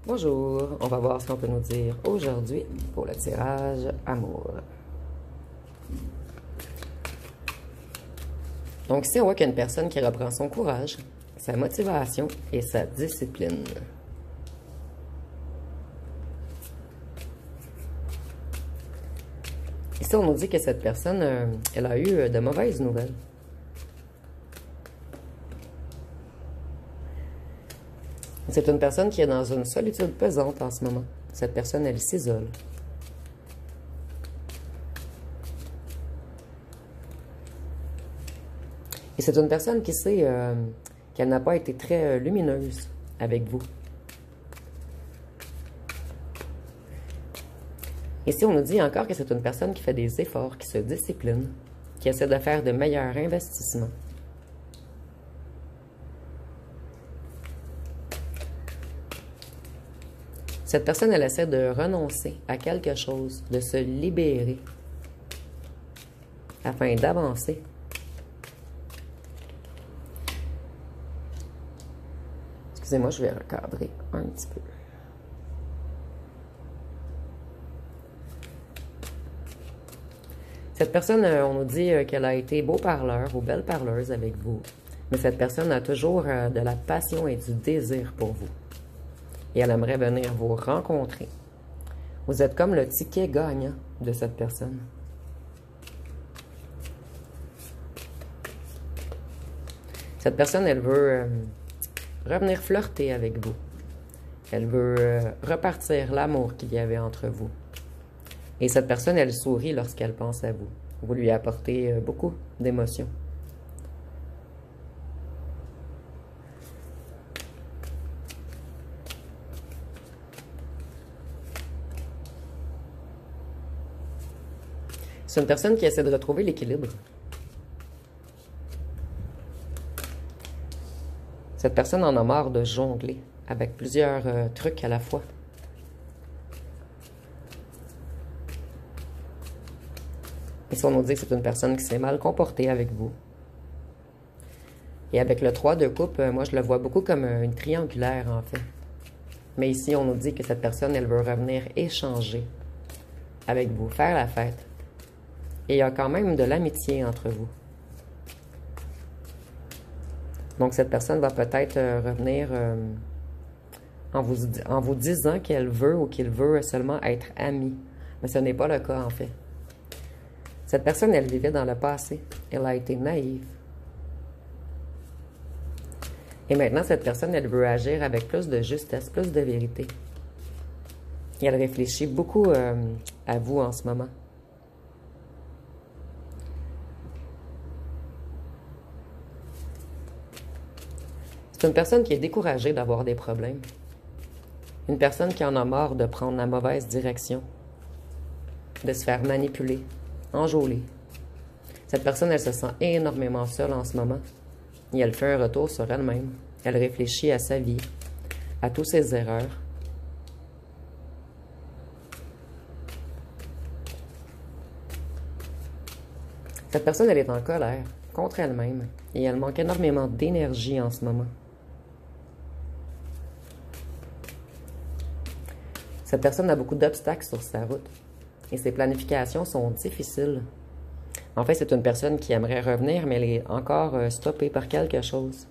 Bonjour, on va voir ce qu'on peut nous dire aujourd'hui pour le tirage amour. Donc ici, on voit qu'il y a une personne qui reprend son courage, sa motivation et sa discipline. Ici, on nous dit que cette personne, elle a eu de mauvaises nouvelles. C'est une personne qui est dans une solitude pesante en ce moment. Cette personne, elle s'isole. Et c'est une personne qui sait qu'elle n'a pas été très lumineuse avec vous. Ici, on nous dit encore que c'est une personne qui fait des efforts, qui se discipline, qui essaie de faire de meilleurs investissements. Cette personne, elle essaie de renoncer à quelque chose, de se libérer afin d'avancer. Excusez-moi, je vais recadrer un petit peu. Cette personne, on nous dit qu'elle a été beau parleur ou belle parleuse avec vous. Mais cette personne a toujours de la passion et du désir pour vous. Et elle aimerait venir vous rencontrer. Vous êtes comme le ticket gagnant de cette personne. Cette personne, elle veut revenir flirter avec vous. Elle veut repartir l'amour qu'il y avait entre vous. Et cette personne, elle sourit lorsqu'elle pense à vous. Vous lui apportez beaucoup d'émotions. C'est une personne qui essaie de retrouver l'équilibre. Cette personne en a marre de jongler avec plusieurs trucs à la fois. Et si on nous dit que c'est une personne qui s'est mal comportée avec vous. Et avec le 3 de coupe, moi je le vois beaucoup comme une triangulaire en fait. Mais ici, on nous dit que cette personne, elle veut revenir échanger avec vous, faire la fête. Et il y a quand même de l'amitié entre vous. Donc, cette personne va peut-être revenir en vous disant qu'elle veut ou qu'il veut seulement être ami. Mais ce n'est pas le cas, en fait. Cette personne, elle vivait dans le passé. Elle a été naïve. Et maintenant, cette personne, elle veut agir avec plus de justesse, plus de vérité. Et elle réfléchit beaucoup à vous en ce moment. C'est une personne qui est découragée d'avoir des problèmes. Une personne qui en a marre de prendre la mauvaise direction, de se faire manipuler, enjôler. Cette personne, elle se sent énormément seule en ce moment. Et elle fait un retour sur elle-même. Elle réfléchit à sa vie, à toutes ses erreurs. Cette personne, elle est en colère contre elle-même. Et elle manque énormément d'énergie en ce moment. Cette personne a beaucoup d'obstacles sur sa route et ses planifications sont difficiles. En fait, c'est une personne qui aimerait revenir, mais elle est encore stoppée par quelque chose.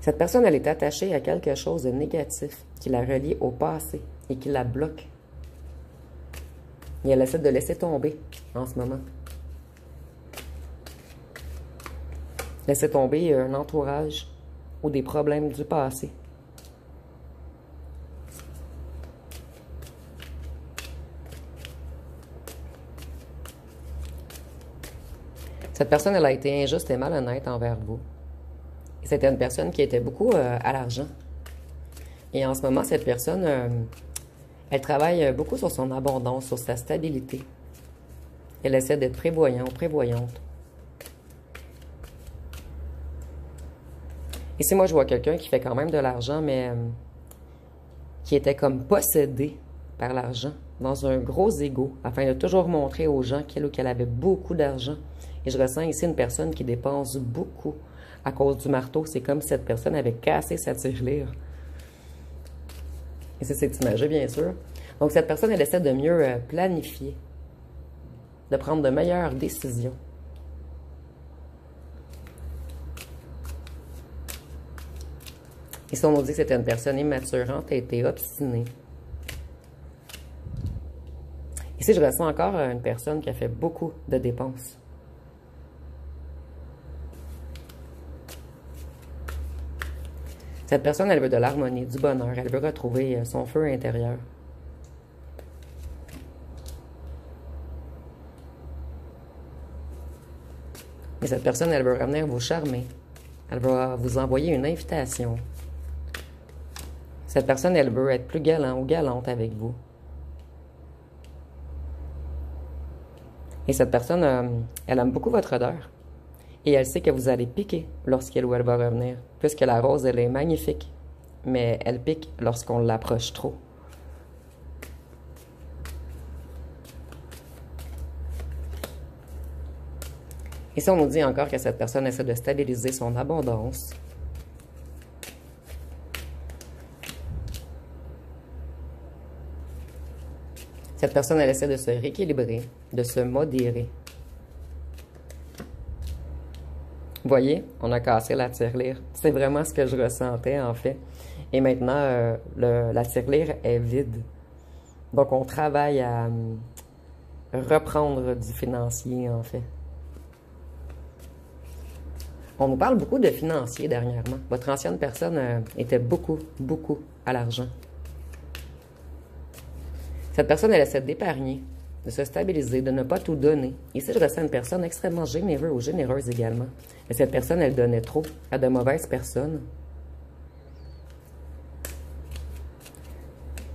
Cette personne, elle est attachée à quelque chose de négatif qui la relie au passé et qui la bloque. Et elle essaie de laisser tomber en ce moment. Laisser tomber un entourage ou des problèmes du passé. Cette personne, elle a été injuste et malhonnête envers vous. C'était une personne qui était beaucoup à l'argent. Et en ce moment, cette personne, elle travaille beaucoup sur son abondance, sur sa stabilité. Elle essaie d'être prévoyant, prévoyante. Ici, moi, je vois quelqu'un qui fait quand même de l'argent, mais qui était comme possédé par l'argent. dans un gros ego, afin de toujours montrer aux gens qu'elle ou qu'elle avait beaucoup d'argent. Et je ressens ici une personne qui dépense beaucoup à cause du marteau. C'est comme si cette personne avait cassé sa tirelire. Et c'est imagé, bien sûr. Donc, cette personne, elle essaie de mieux planifier, de prendre de meilleures décisions. Ici, on nous dit que c'était une personne immature, entêtée, obstinée. Ici, je ressens encore une personne qui a fait beaucoup de dépenses. Cette personne, elle veut de l'harmonie, du bonheur. Elle veut retrouver son feu intérieur. Et cette personne, elle veut revenir vous charmer. Elle va vous envoyer une invitation. Cette personne, elle veut être plus galant ou galante avec vous. Et cette personne, elle aime beaucoup votre odeur. Et elle sait que vous allez piquer lorsqu'elle ou elle va revenir. Puisque la rose, elle est magnifique. Mais elle pique lorsqu'on l'approche trop. Ici, on nous dit encore que cette personne essaie de stabiliser son abondance. Cette personne, elle essaie de se rééquilibrer, de se modérer. Vous voyez, on a cassé la tirelire. C'est vraiment ce que je ressentais, en fait. Et maintenant, la tirelire est vide. Donc, on travaille à reprendre du financier, en fait. On nous parle beaucoup de financier dernièrement. Votre ancienne personne était beaucoup à l'argent. Cette personne, elle essaie d'épargner, de se stabiliser, de ne pas tout donner. Ici, je ressens une personne extrêmement généreuse ou généreuse également. Mais cette personne, elle donnait trop à de mauvaises personnes.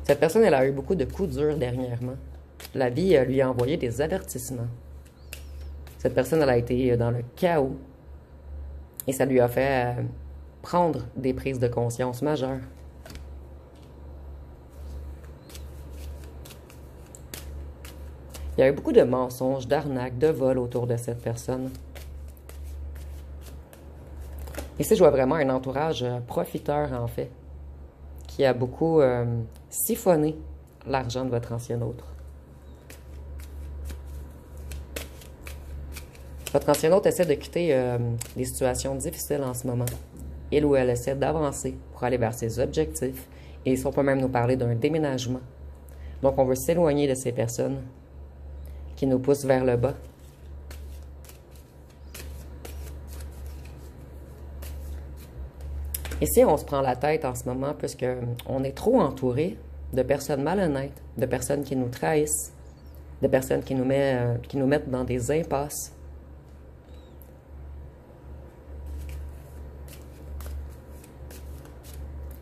Cette personne, elle a eu beaucoup de coups durs dernièrement. La vie lui a envoyé des avertissements. Cette personne, elle a été dans le chaos. Et ça lui a fait prendre des prises de conscience majeures. Il y a eu beaucoup de mensonges, d'arnaques, de vols autour de cette personne. Ici, je vois vraiment un entourage profiteur, en fait, qui a beaucoup siphonné l'argent de votre ancien autre. Votre ancien autre essaie de quitter des situations difficiles en ce moment. Il ou elle essaie d'avancer pour aller vers ses objectifs. Et ici, on peut même nous parler d'un déménagement. Donc, on veut s'éloigner de ces personnes qui nous poussent vers le bas. Ici, on se prend la tête en ce moment puisqu'on est trop entouré de personnes malhonnêtes, de personnes qui nous trahissent, de personnes qui nous mettent dans des impasses.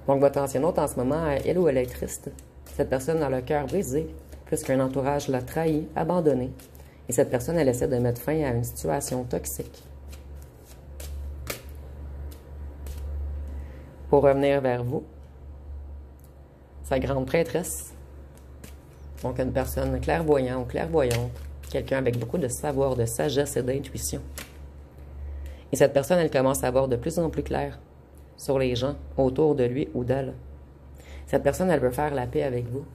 Donc, votre ancien hôte, en ce moment, elle ou elle est triste. Cette personne a le cœur brisé, puisqu'un entourage l'a trahi, abandonné. Et cette personne, elle essaie de mettre fin à une situation toxique. Pour revenir vers vous, sa grande prêtresse, donc une personne clairvoyante ou clairvoyante, quelqu'un avec beaucoup de savoir, de sagesse et d'intuition. Et cette personne, elle commence à voir de plus en plus clair sur les gens autour de lui ou d'elle. Cette personne, elle veut faire la paix avec vous.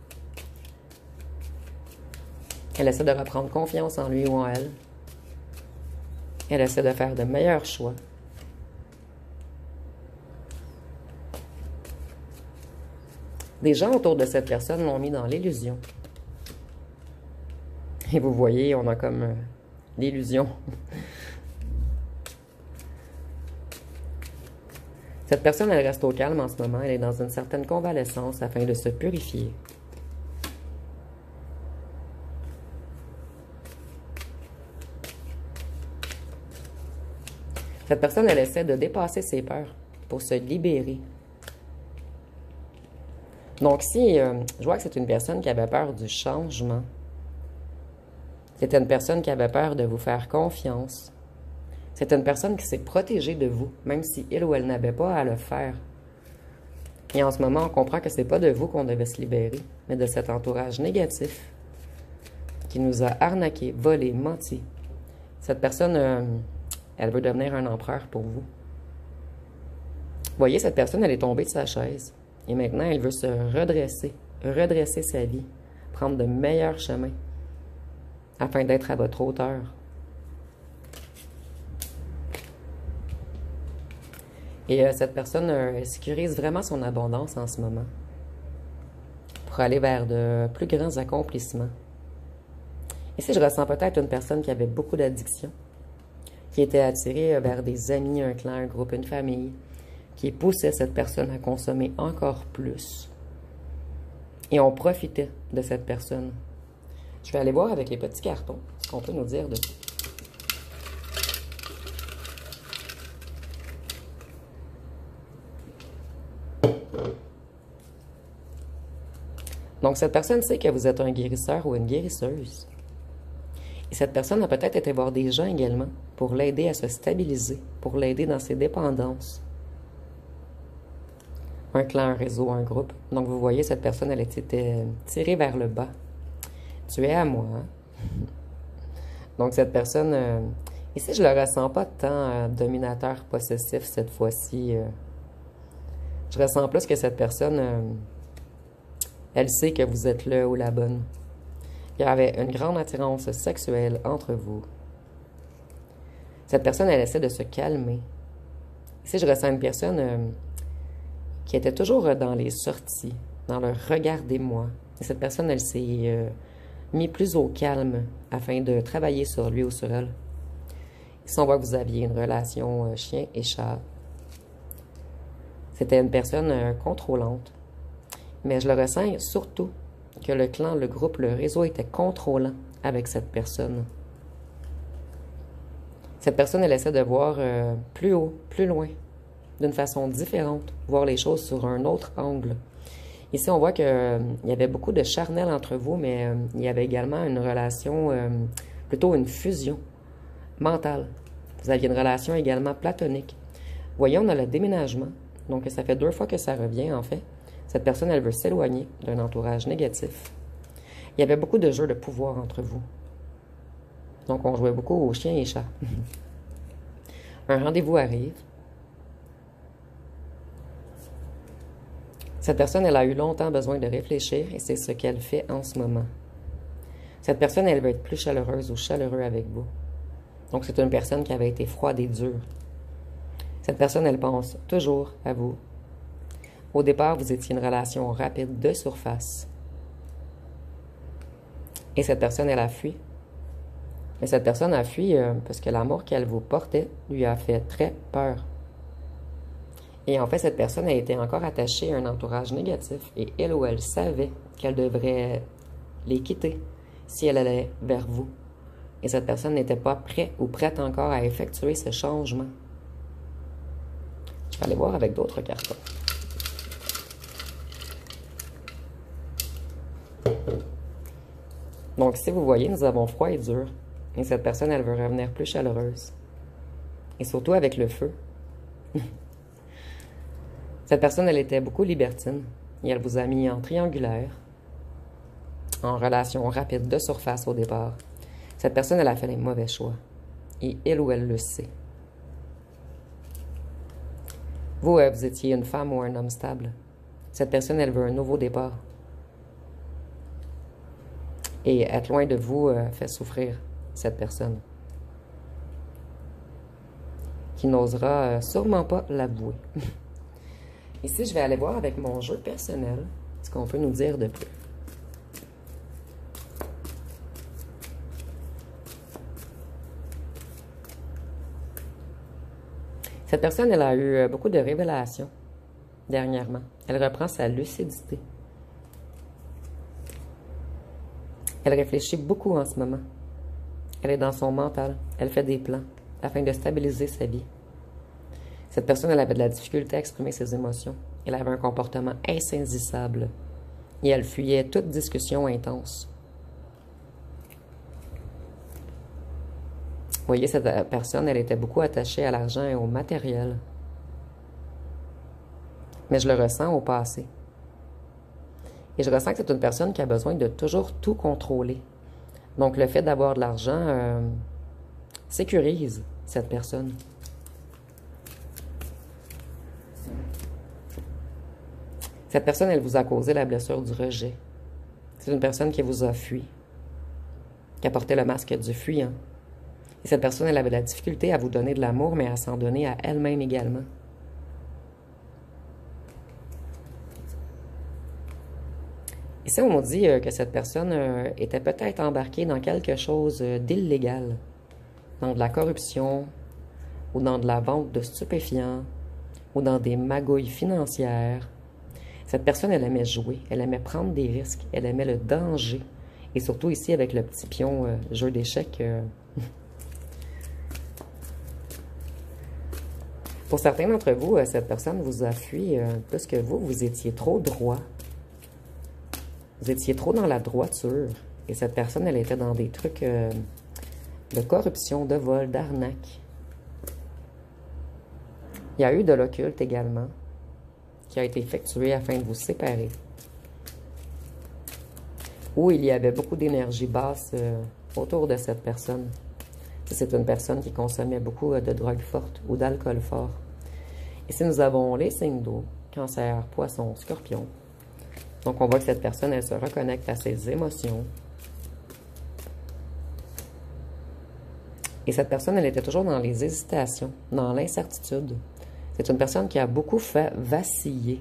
Elle essaie de reprendre confiance en lui ou en elle. Elle essaie de faire de meilleurs choix. Des gens autour de cette personne l'ont mis dans l'illusion. Et vous voyez, on a comme l'illusion. Cette personne, elle reste au calme en ce moment. Elle est dans une certaine convalescence afin de se purifier. Cette personne, elle essaie de dépasser ses peurs pour se libérer. Donc, si je vois que c'est une personne qui avait peur du changement, c'était une personne qui avait peur de vous faire confiance, c'est une personne qui s'est protégée de vous, même si il ou elle n'avait pas à le faire. Et en ce moment, on comprend que ce n'est pas de vous qu'on devait se libérer, mais de cet entourage négatif qui nous a arnaqué, volé, menti. Cette personne, elle veut devenir un empereur pour vous. Vous voyez, cette personne, elle est tombée de sa chaise. Et maintenant, elle veut se redresser sa vie, prendre de meilleurs chemins, afin d'être à votre hauteur. Et cette personne, elle sécurise vraiment son abondance en ce moment, pour aller vers de plus grands accomplissements. Ici, je ressens peut-être une personne qui avait beaucoup d'addiction, qui était attirée vers des amis, un clan, un groupe, une famille, qui poussait cette personne à consommer encore plus. Et on profitait de cette personne. Je vais aller voir avec les petits cartons ce qu'on peut nous dire dessus. Donc, cette personne sait que vous êtes un guérisseur ou une guérisseuse. Et cette personne a peut-être été voir des gens également pour l'aider à se stabiliser, pour l'aider dans ses dépendances. Un clan, un réseau, un groupe. Donc, vous voyez, cette personne, elle était tirée vers le bas. Tu es à moi. Hein? Donc, cette personne... ici, je ne le ressens pas tant dominateur, possessif cette fois-ci. Je ressens plus que cette personne... elle sait que vous êtes le ou la bonne. Il y avait une grande attirance sexuelle entre vous. Cette personne, elle essaie de se calmer. Ici, je ressens une personne qui était toujours dans les sorties, dans le « regardez-moi ». Et cette personne, elle s'est mise plus au calme afin de travailler sur lui ou sur elle. Ici, on voit que vous aviez une relation chien et chat. C'était une personne contrôlante. Mais je le ressens surtout que le clan, le groupe, le réseau était contrôlant avec cette personne. Cette personne, elle essaie de voir plus haut, plus loin, d'une façon différente, voir les choses sur un autre angle. Ici, on voit qu'il y avait beaucoup de charnel entre vous, mais il y avait également une relation, plutôt une fusion mentale. Vous aviez une relation également platonique. Vous voyez, on a le déménagement. Donc, ça fait 2 fois que ça revient, en fait. Cette personne, elle veut s'éloigner d'un entourage négatif. Il y avait beaucoup de jeux de pouvoir entre vous. Donc, on jouait beaucoup aux chiens et chats. Un rendez-vous arrive. Cette personne, elle a eu longtemps besoin de réfléchir et c'est ce qu'elle fait en ce moment. Cette personne, elle veut être plus chaleureuse ou chaleureux avec vous. Donc, c'est une personne qui avait été froide et dure. Cette personne, elle pense toujours à vous. Au départ, vous étiez une relation rapide de surface. Et cette personne, elle a fui. Mais cette personne a fui parce que l'amour qu'elle vous portait lui a fait très peur. Et en fait, cette personne a été encore attachée à un entourage négatif et elle ou elle savait qu'elle devrait les quitter si elle allait vers vous. Et cette personne n'était pas prête ou prête encore à effectuer ce changement. Je vais aller voir avec d'autres cartons. Donc, si vous voyez, nous avons froid et dur. Et cette personne, elle veut revenir plus chaleureuse. Et surtout avec le feu. Cette personne, elle était beaucoup libertine. Et elle vous a mis en triangulaire. En relation rapide de surface au départ. Cette personne, elle a fait les mauvais choix. Et elle ou elle le sait. Vous, vous étiez une femme ou un homme stable. Cette personne, elle veut un nouveau départ. Et être loin de vous fait souffrir cette personne. Qui n'osera sûrement pas l'avouer. Ici, je vais aller voir avec mon jeu personnel ce qu'on peut nous dire de plus. Cette personne, elle a eu beaucoup de révélations dernièrement. Elle reprend sa lucidité. Elle réfléchit beaucoup en ce moment. Elle est dans son mental. Elle fait des plans afin de stabiliser sa vie. Cette personne, elle avait de la difficulté à exprimer ses émotions. Elle avait un comportement insaisissable. Et elle fuyait toute discussion intense. Vous voyez, cette personne, elle était beaucoup attachée à l'argent et au matériel. Mais je le ressens au passé. Et je ressens que c'est une personne qui a besoin de toujours tout contrôler. Donc, le fait d'avoir de l'argent sécurise cette personne. Cette personne, elle vous a causé la blessure du rejet. C'est une personne qui vous a fui, qui a porté le masque du fuyant. Et cette personne, elle avait la difficulté à vous donner de l'amour, mais à s'en donner à elle-même également. Ici, on dit que cette personne était peut-être embarquée dans quelque chose d'illégal, dans de la corruption, ou dans de la vente de stupéfiants, ou dans des magouilles financières. Cette personne, elle aimait jouer, elle aimait prendre des risques, elle aimait le danger. Et surtout ici, avec le petit pion jeu d'échecs. Pour certains d'entre vous, cette personne vous a fui parce que vous étiez trop droit. Vous étiez trop dans la droiture. Et cette personne, elle était dans des trucs de corruption, de vol, d'arnaque. Il y a eu de l'occulte également, qui a été effectué afin de vous séparer. Où il y avait beaucoup d'énergie basse autour de cette personne. C'est une personne qui consommait beaucoup de drogues fortes ou d'alcool fort. Ici, nous avons les signes d'eau, Cancer, Poisson, Scorpion. Donc, on voit que cette personne, elle se reconnecte à ses émotions. Et cette personne, elle était toujours dans les hésitations, dans l'incertitude. C'est une personne qui a beaucoup fait vaciller.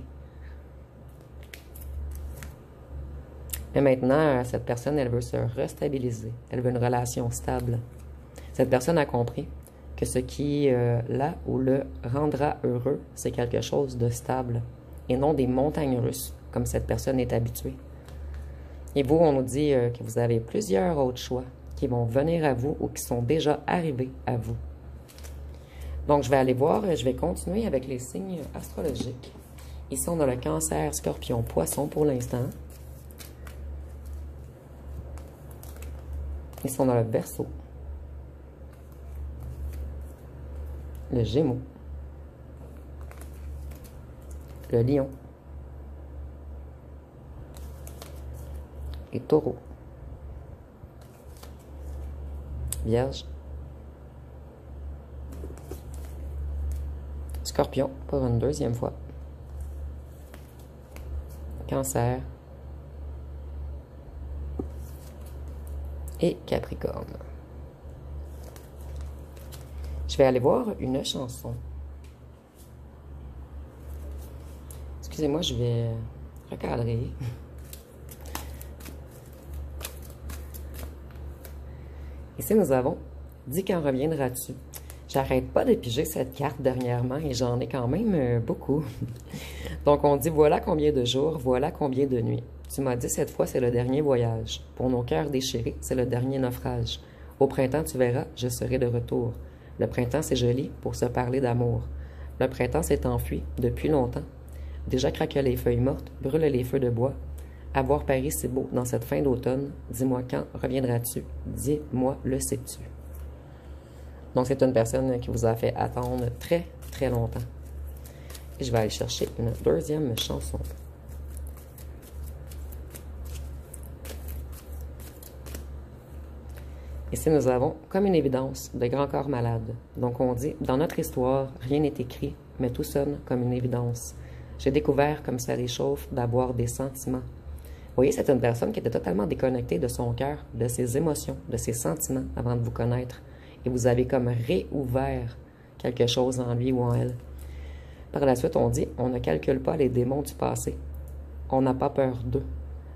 Mais maintenant, cette personne, elle veut se restabiliser. Elle veut une relation stable. Cette personne a compris que ce qui, là ou le rendra heureux, c'est quelque chose de stable et non des montagnes russes, comme cette personne est habituée. Et vous, on nous dit que vous avez plusieurs autres choix qui vont venir à vous ou qui sont déjà arrivés à vous. Donc, je vais aller voir, je vais continuer avec les signes astrologiques. Ici, on a le Cancer, Scorpion, Poisson pour l'instant. Ici, on a le Verseau, le Gémeaux, le Lion et Taureau, Vierge, Scorpion pour une deuxième fois, Cancer et Capricorne. Je vais aller voir une chanson. Excusez-moi, je vais recadrer. Ici, nous avons « Dis quand reviendras-tu ». J'arrête pas de piger cette carte dernièrement et j'en ai quand même beaucoup. Donc, on dit « Voilà combien de jours, voilà combien de nuits. Tu m'as dit cette fois, c'est le dernier voyage. Pour nos cœurs déchirés, c'est le dernier naufrage. Au printemps, tu verras, je serai de retour. Le printemps, c'est joli pour se parler d'amour. Le printemps s'est enfui depuis longtemps. Déjà craquent les feuilles mortes, brûlent les feux de bois. À voir Paris, c'est beau dans cette fin d'automne. Dis-moi quand reviendras-tu? Dis-moi, le sais-tu? » Donc, c'est une personne qui vous a fait attendre très, très longtemps. Et je vais aller chercher une deuxième chanson. Ici, nous avons comme une évidence de grand corps malade. Donc, on dit, dans notre histoire, rien n'est écrit, mais tout sonne comme une évidence. J'ai découvert, comme ça réchauffe, d'avoir des sentiments. Vous voyez, c'est une personne qui était totalement déconnectée de son cœur, de ses émotions, de ses sentiments avant de vous connaître. Et vous avez comme réouvert quelque chose en lui ou en elle. Par la suite, on dit, on ne calcule pas les démons du passé. On n'a pas peur d'eux.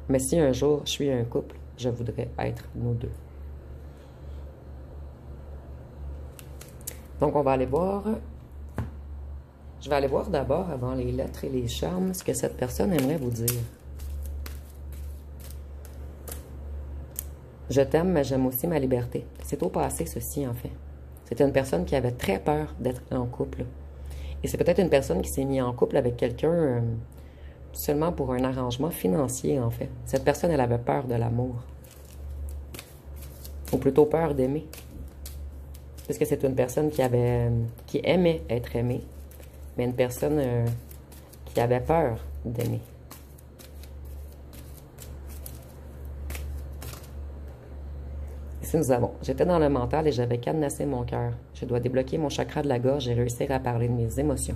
Mais si un jour je suis un couple, je voudrais être nous deux. Donc, on va aller voir. Je vais aller voir d'abord, avant les lettres et les charmes, ce que cette personne aimerait vous dire. Je t'aime, mais j'aime aussi ma liberté. C'est au passé, ceci, en fait. C'est une personne qui avait très peur d'être en couple. Et c'est peut-être une personne qui s'est mise en couple avec quelqu'un seulement pour un arrangement financier, en fait. Cette personne, elle avait peur de l'amour. Ou plutôt peur d'aimer. Parce que c'est une personne qui aimait être aimée, mais une personne qui avait peur d'aimer. Ici, nous avons, j'étais dans le mental et j'avais cadenassé mon cœur. Je dois débloquer mon chakra de la gorge et réussir à parler de mes émotions.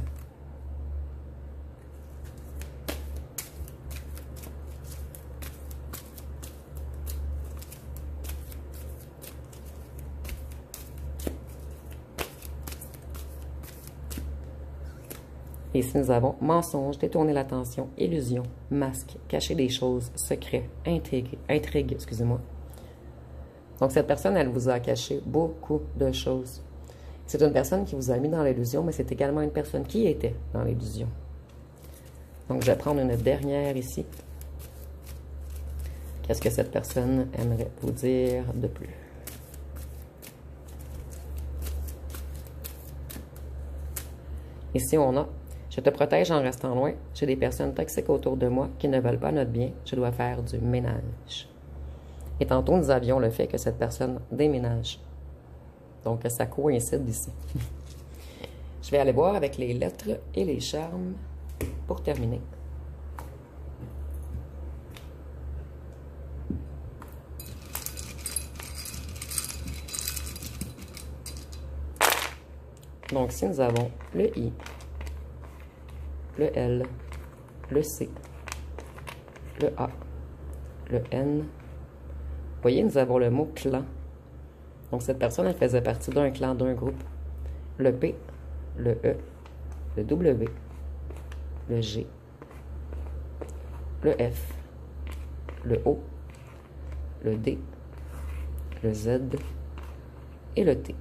Et ici, nous avons mensonge, détourner l'attention, illusion, masque, cacher des choses, secret, intrigue, excusez-moi. Donc, cette personne, elle vous a caché beaucoup de choses. C'est une personne qui vous a mis dans l'illusion, mais c'est également une personne qui était dans l'illusion. Donc, je vais prendre une dernière ici. Qu'est-ce que cette personne aimerait vous dire de plus? Ici, on a « Je te protège en restant loin. J'ai des personnes toxiques autour de moi qui ne veulent pas notre bien. Je dois faire du ménage. » Et tantôt, nous avions le fait que cette personne déménage. Donc, ça coïncide ici. Je vais aller voir avec les lettres et les charmes pour terminer. Donc, ici, nous avons le I, le L, le C, le A, le N. Vous voyez, nous avons le mot clan. Donc, cette personne, elle faisait partie d'un clan, d'un groupe. Le P, le E, le W, le G, le F, le O, le D, le Z et le T.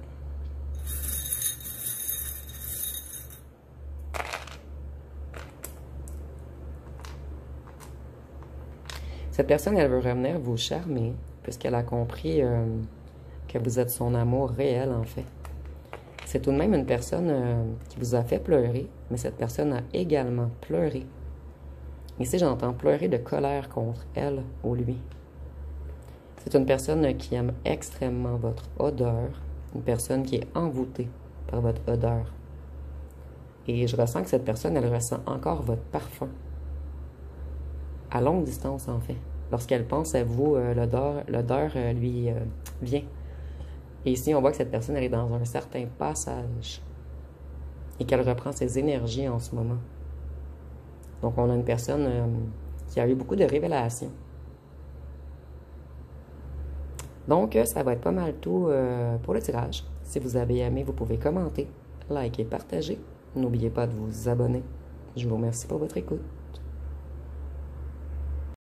Cette personne, elle veut revenir vous charmer, puisqu'elle a compris que vous êtes son amour réel, en fait. C'est tout de même une personne qui vous a fait pleurer, mais cette personne a également pleuré. Ici, j'entends pleurer de colère contre elle ou lui. C'est une personne qui aime extrêmement votre odeur, une personne qui est envoûtée par votre odeur. Et je ressens que cette personne, elle ressent encore votre parfum. À longue distance, en fait. Lorsqu'elle pense à vous, l'odeur lui vient. Et ici, on voit que cette personne, elle est dans un certain passage et qu'elle reprend ses énergies en ce moment. Donc, on a une personne qui a eu beaucoup de révélations. Donc, ça va être pas mal tout pour le tirage. Si vous avez aimé, vous pouvez commenter, liker, partager. N'oubliez pas de vous abonner. Je vous remercie pour votre écoute.